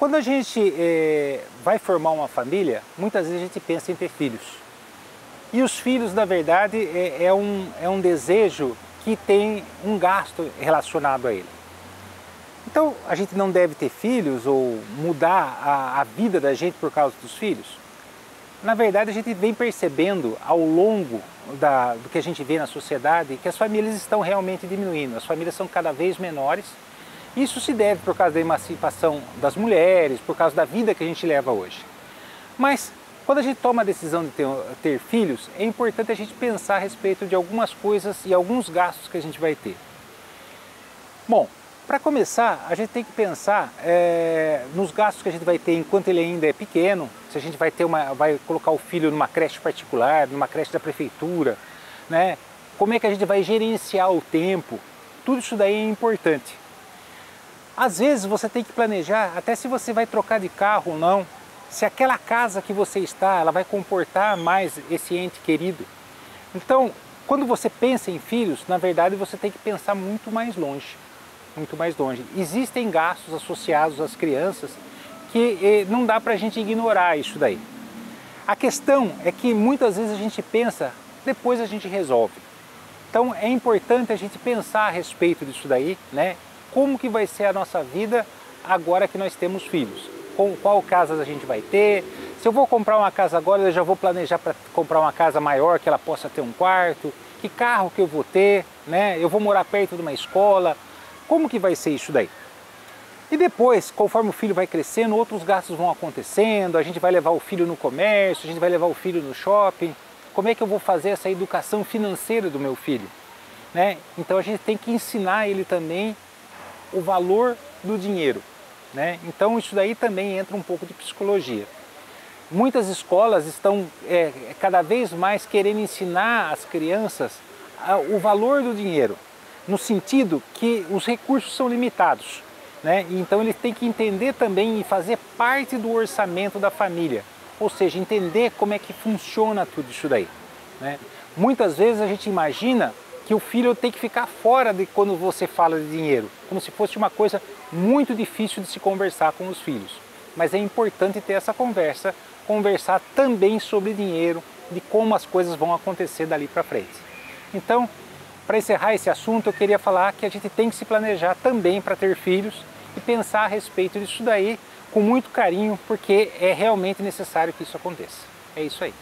Quando a gente vai formar uma família, muitas vezes a gente pensa em ter filhos. E os filhos, na verdade, é um desejo que tem um gasto relacionado a ele. Então, a gente não deve ter filhos ou mudar a vida da gente por causa dos filhos? Na verdade, a gente vem percebendo ao longo do que a gente vê na sociedade que as famílias estão realmente diminuindo, as famílias são cada vez menores. Isso se deve por causa da emancipação das mulheres, por causa da vida que a gente leva hoje. Mas, quando a gente toma a decisão de ter filhos, é importante a gente pensar a respeito de algumas coisas e alguns gastos que a gente vai ter. Bom, para começar, a gente tem que pensar nos gastos que a gente vai ter enquanto ele ainda é pequeno, se a gente vai colocar o filho numa creche particular, numa creche da prefeitura, né? Como é que a gente vai gerenciar o tempo, tudo isso daí é importante. Às vezes você tem que planejar até se você vai trocar de carro ou não, se aquela casa que você está, ela vai comportar mais esse ente querido. Então, quando você pensa em filhos, na verdade você tem que pensar muito mais longe. Muito mais longe. Existem gastos associados às crianças que não dá para a gente ignorar isso daí. A questão é que muitas vezes a gente pensa, depois a gente resolve. Então é importante a gente pensar a respeito disso daí, né? Como que vai ser a nossa vida agora que nós temos filhos? Qual casa a gente vai ter? Se eu vou comprar uma casa agora, eu já vou planejar para comprar uma casa maior, que ela possa ter um quarto. Que carro que eu vou ter, né? Eu vou morar perto de uma escola. Como que vai ser isso daí? E depois, conforme o filho vai crescendo, outros gastos vão acontecendo, a gente vai levar o filho no comércio, a gente vai levar o filho no shopping. Como é que eu vou fazer essa educação financeira do meu filho? Né? Então a gente tem que ensinar ele também o valor do dinheiro, né? Então isso daí também entra um pouco de psicologia. Muitas escolas estão cada vez mais querendo ensinar às crianças o valor do dinheiro, no sentido que os recursos são limitados, né? Então eles têm que entender também e fazer parte do orçamento da família, ou seja, entender como é que funciona tudo isso daí, né? Muitas vezes a gente imagina que o filho tem que ficar fora de quando você fala de dinheiro, como se fosse uma coisa muito difícil de se conversar com os filhos. Mas é importante ter essa conversa, conversar também sobre dinheiro, de como as coisas vão acontecer dali para frente. Então, para encerrar esse assunto, eu queria falar que a gente tem que se planejar também para ter filhos e pensar a respeito disso daí com muito carinho, porque é realmente necessário que isso aconteça. É isso aí.